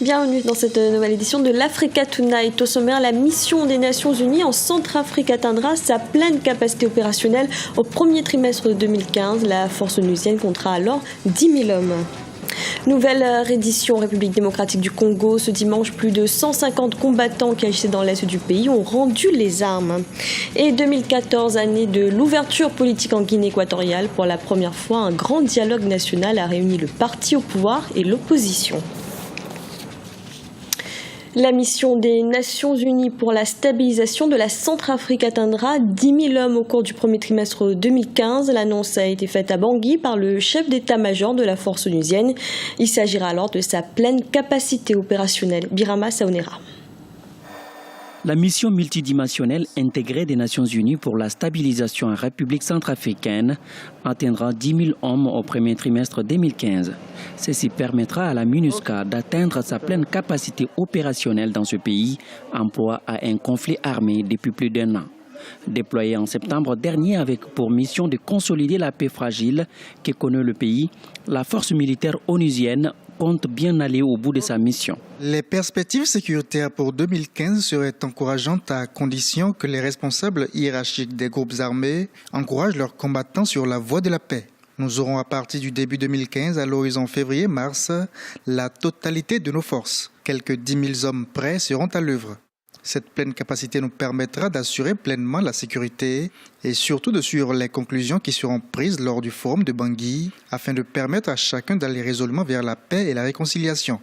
Bienvenue dans cette nouvelle édition de l'Africa Tonight. Au sommaire, la mission des Nations Unies en Centrafrique atteindra sa pleine capacité opérationnelle au premier trimestre de 2015. La force onusienne comptera alors 10 000 hommes. Nouvelle reddition en République démocratique du Congo. Ce dimanche, plus de 150 combattants qui agissaient dans l'est du pays ont rendu les armes. Et 2014, année de l'ouverture politique en Guinée équatoriale. Pour la première fois, un grand dialogue national a réuni le parti au pouvoir et l'opposition. La mission des Nations Unies pour la stabilisation de la Centrafrique atteindra 10 000 hommes au cours du premier trimestre 2015. L'annonce a été faite à Bangui par le chef d'état-major de la force onusienne. Il s'agira alors de sa pleine capacité opérationnelle. Birama Saonera. La mission multidimensionnelle intégrée des Nations Unies pour la stabilisation en République centrafricaine atteindra 10 000 hommes au premier trimestre 2015. Ceci permettra à la MINUSCA d'atteindre sa pleine capacité opérationnelle dans ce pays en proie à un conflit armé depuis plus d'1 an. Déployée en septembre dernier avec pour mission de consolider la paix fragile que connaît le pays, la force militaire onusienne compte bien aller au bout de sa mission. Les perspectives sécuritaires pour 2015 seraient encourageantes à condition que les responsables hiérarchiques des groupes armés encouragent leurs combattants sur la voie de la paix. Nous aurons à partir du début 2015, à l'horizon février-mars, la totalité de nos forces. Quelques 10 000 hommes prêts seront à l'œuvre. Cette pleine capacité nous permettra d'assurer pleinement la sécurité et surtout de suivre les conclusions qui seront prises lors du forum de Bangui afin de permettre à chacun d'aller résolument vers la paix et la réconciliation.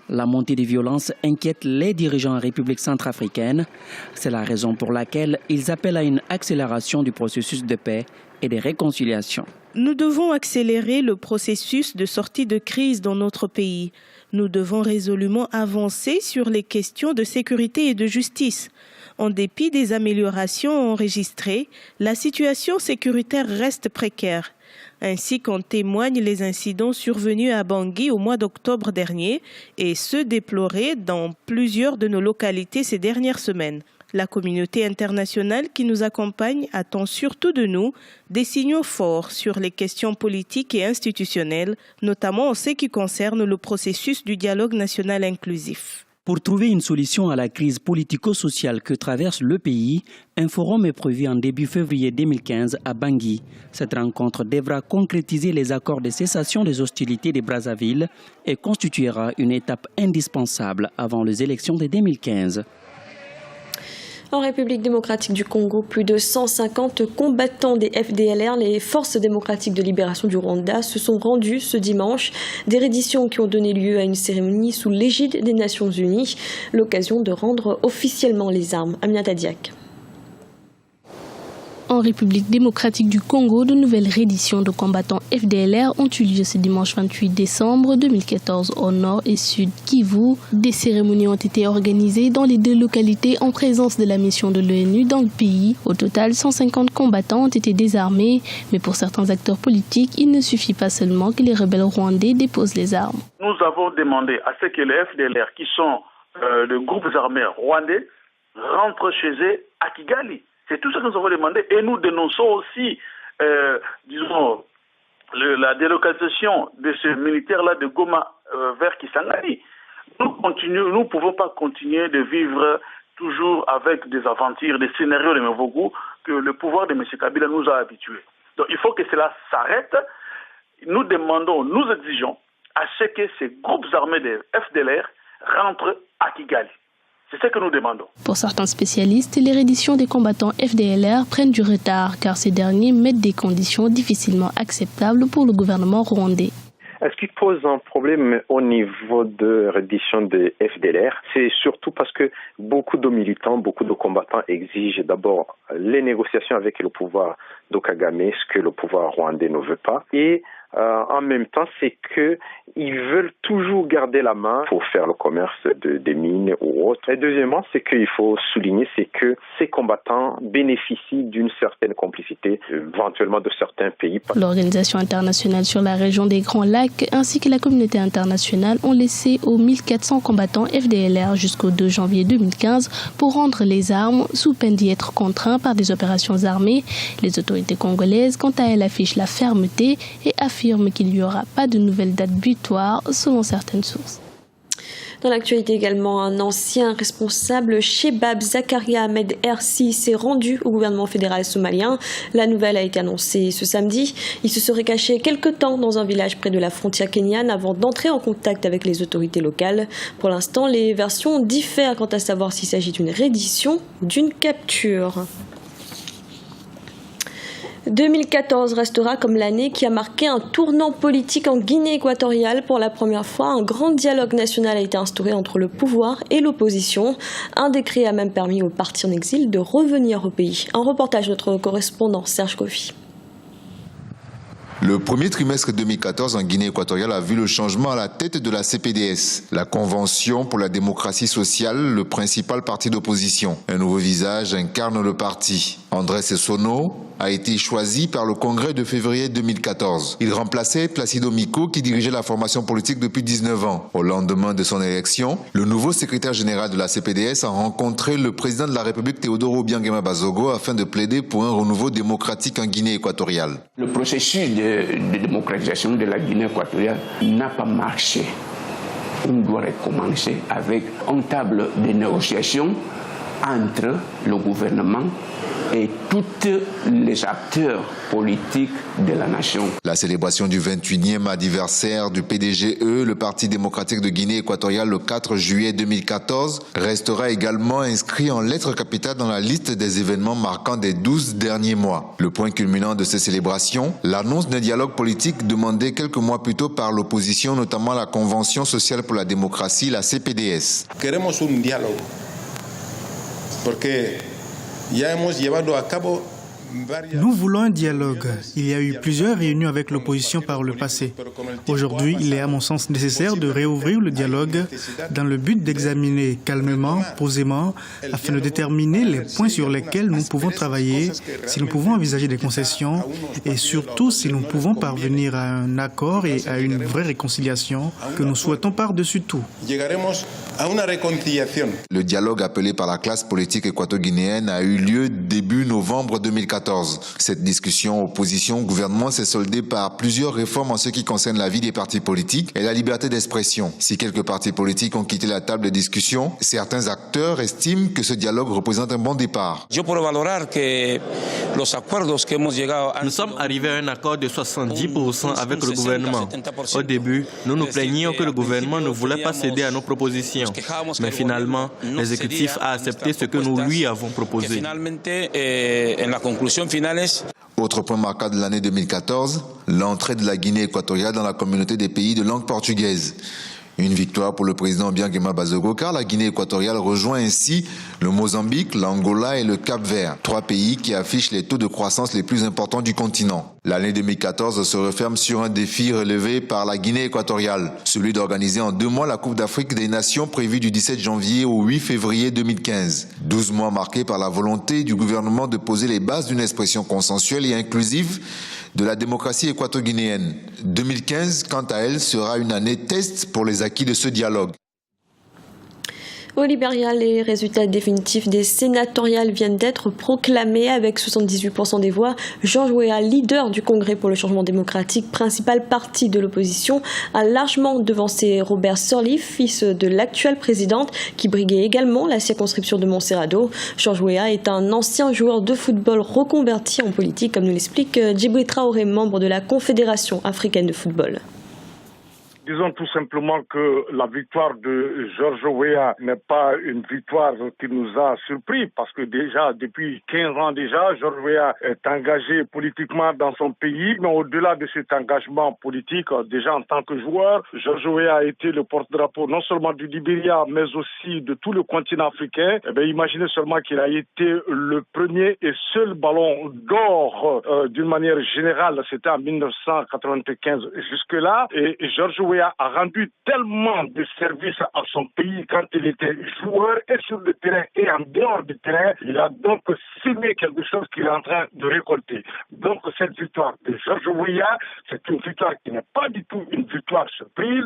La montée des violences inquiète les dirigeants en République centrafricaine. C'est la raison pour laquelle ils appellent à une accélération du processus de paix et de réconciliation. Nous devons accélérer le processus de sortie de crise dans notre pays. Nous devons résolument avancer sur les questions de sécurité et de justice. En dépit des améliorations enregistrées, la situation sécuritaire reste précaire. Ainsi qu'en témoignent les incidents survenus à Bangui au mois d'octobre dernier et ceux déplorés dans plusieurs de nos localités ces dernières semaines. La communauté internationale qui nous accompagne attend surtout de nous des signaux forts sur les questions politiques et institutionnelles, notamment en ce qui concerne le processus du dialogue national inclusif. Pour trouver une solution à la crise politico-sociale que traverse le pays, un forum est prévu en début février 2015 à Bangui. Cette rencontre devra concrétiser les accords de cessation des hostilités de Brazzaville et constituera une étape indispensable avant les élections de 2015. En République démocratique du Congo, plus de 150 combattants des FDLR, les Forces démocratiques de libération du Rwanda, se sont rendus ce dimanche. Des redditions qui ont donné lieu à une cérémonie sous l'égide des Nations Unies. L'occasion de rendre officiellement les armes. Aminata Diak. En République démocratique du Congo, de nouvelles redditions de combattants FDLR ont eu lieu ce dimanche 28 décembre 2014 au nord et sud Kivu. Des cérémonies ont été organisées dans les 2 localités en présence de la mission de l'ONU dans le pays. Au total, 150 combattants ont été désarmés. Mais pour certains acteurs politiques, il ne suffit pas seulement que les rebelles rwandais déposent les armes. Nous avons demandé à ce que les FDLR, qui sont les groupes armés rwandais, rentrent chez eux à Kigali. C'est tout ce que nous avons demandé et nous dénonçons aussi, la délocalisation de ces militaires-là de Goma vers Kisangani. Nous ne pouvons pas continuer de vivre toujours avec des aventures, des scénarios de mauvais goût que le pouvoir de M. Kabila nous a habitués. Donc il faut que cela s'arrête. Nous demandons, nous exigeons à ce que ces groupes armés de FDLR rentrent à Kigali. C'est ce que nous demandons. Pour certains spécialistes, les redditions des combattants FDLR prennent du retard car ces derniers mettent des conditions difficilement acceptables pour le gouvernement rwandais. Ce qui pose un problème au niveau de reddition des FDLR, c'est surtout parce que beaucoup de militants, beaucoup de combattants exigent d'abord les négociations avec le pouvoir de Kagame, ce que le pouvoir rwandais ne veut pas. Et en même temps, c'est qu'ils veulent toujours garder la main pour faire le commerce des mines ou autre. Et deuxièmement, c'est qu'il faut souligner, c'est que ces combattants bénéficient d'une certaine complicité, éventuellement de certains pays. L'Organisation internationale sur la région des Grands Lacs ainsi que la communauté internationale ont laissé aux 1400 combattants FDLR jusqu'au 2 janvier 2015 pour rendre les armes sous peine d'y être contraints par des opérations armées. Les autorités congolaises, quant à elles, affichent la fermeté et affirment qu'il n'y aura pas de nouvelle date butoir selon certaines sources. Dans l'actualité également, un ancien responsable, Shebab Zakaria Ahmed Hersi, s'est rendu au gouvernement fédéral somalien. La nouvelle a été annoncée ce samedi. Il se serait caché quelque temps dans un village près de la frontière kenyane avant d'entrer en contact avec les autorités locales. Pour l'instant, les versions diffèrent quant à savoir s'il s'agit d'une reddition ou d'une capture. 2014 restera comme l'année qui a marqué un tournant politique en Guinée équatoriale. Pour la première fois, un grand dialogue national a été instauré entre le pouvoir et l'opposition. Un décret a même permis aux partis en exil de revenir au pays. Un reportage de notre correspondant Serge Kofi. Le premier trimestre 2014 en Guinée équatoriale a vu le changement à la tête de la CPDS, la Convention pour la démocratie sociale, le principal parti d'opposition. Un nouveau visage incarne le parti. André Sessono a été choisi par le Congrès de février 2014. Il remplaçait Placido Miko qui dirigeait la formation politique depuis 19 ans. Au lendemain de son élection, le nouveau secrétaire général de la CPDS a rencontré le président de la République Théodore Obiang Bazogo afin de plaider pour un renouveau démocratique en Guinée équatoriale. Le processus de démocratisation de la Guinée équatoriale n'a pas marché. On doit recommencer avec une table de négociation entre le gouvernement et tous les acteurs politiques de la nation. La célébration du 28e anniversaire du PDGE, le Parti démocratique de Guinée équatoriale, le 4 juillet 2014, restera également inscrit en lettres capitales dans la liste des événements marquants des 12 derniers mois. Le point culminant de ces célébrations, l'annonce d'un dialogue politique demandé quelques mois plus tôt par l'opposition, notamment la Convention sociale pour la démocratie, la CPDS. Queremos un diálogo, porque ya hemos llevado a cabo. Nous voulons un dialogue. Il y a eu plusieurs réunions avec l'opposition par le passé. Aujourd'hui, il est à mon sens nécessaire de réouvrir le dialogue dans le but d'examiner calmement, posément, afin de déterminer les points sur lesquels nous pouvons travailler, si nous pouvons envisager des concessions et surtout si nous pouvons parvenir à un accord et à une vraie réconciliation que nous souhaitons par-dessus tout. Le dialogue appelé par la classe politique équato-guinéenne a eu lieu début novembre 2014. Cette discussion opposition-gouvernement s'est soldée par plusieurs réformes en ce qui concerne la vie des partis politiques et la liberté d'expression. Si quelques partis politiques ont quitté la table de discussion, certains acteurs estiment que ce dialogue représente un bon départ. Nous sommes arrivés à un accord de 70% avec le gouvernement. Au début, nous nous plaignions que le gouvernement ne voulait pas céder à nos propositions. Mais finalement, l'exécutif a accepté ce que nous lui avons proposé. Autre point marquant de l'année 2014, l'entrée de la Guinée équatoriale dans la communauté des pays de langue portugaise. Une victoire pour le président Obiang Bazogo car la Guinée équatoriale rejoint ainsi le Mozambique, l'Angola et le Cap-Vert, 3 pays qui affichent les taux de croissance les plus importants du continent. L'année 2014 se referme sur un défi relevé par la Guinée équatoriale, celui d'organiser en 2 mois la Coupe d'Afrique des Nations prévue du 17 janvier au 8 février 2015. 12 mois marqués par la volonté du gouvernement de poser les bases d'une expression consensuelle et inclusive de la démocratie équato-guinéenne. 2015, quant à elle, sera une année test pour les acquis de ce dialogue. Au Libéria, les résultats définitifs des sénatoriales viennent d'être proclamés avec 78% des voix. George Weah, leader du Congrès pour le changement démocratique, principal parti de l'opposition, a largement devancé Robert Sirleaf, fils de l'actuelle présidente, qui briguait également la circonscription de Montserrado. George Weah est un ancien joueur de football reconverti en politique, comme nous l'explique Djibril Traoré, membre de la Confédération africaine de football. Disons tout simplement que la victoire de George Weah n'est pas une victoire qui nous a surpris parce que déjà, depuis 15 ans déjà, George Weah est engagé politiquement dans son pays. Mais au-delà de cet engagement politique, déjà en tant que joueur, George Weah a été le porte-drapeau non seulement du Libéria, mais aussi de tout le continent africain. Eh bien, imaginez seulement qu'il a été le premier et seul ballon d'or d'une manière générale. C'était en 1995 jusque-là. Et George Weah a rendu tellement de services à son pays quand il était joueur et sur le terrain et en dehors du terrain. Il a donc semé quelque chose qu'il est en train de récolter. Donc cette victoire de George Weah, c'est une victoire qui n'est pas du tout une victoire surprise.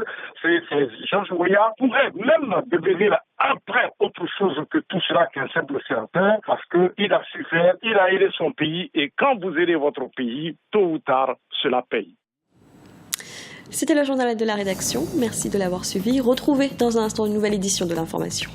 George Weah pourrait même devenir après autre chose que tout cela qu'un simple sénateur parce qu'il a su faire, il a aidé son pays et quand vous aidez votre pays, tôt ou tard, cela paye. C'était le journal de la rédaction. Merci de l'avoir suivi. Retrouvez dans un instant une nouvelle édition de l'information.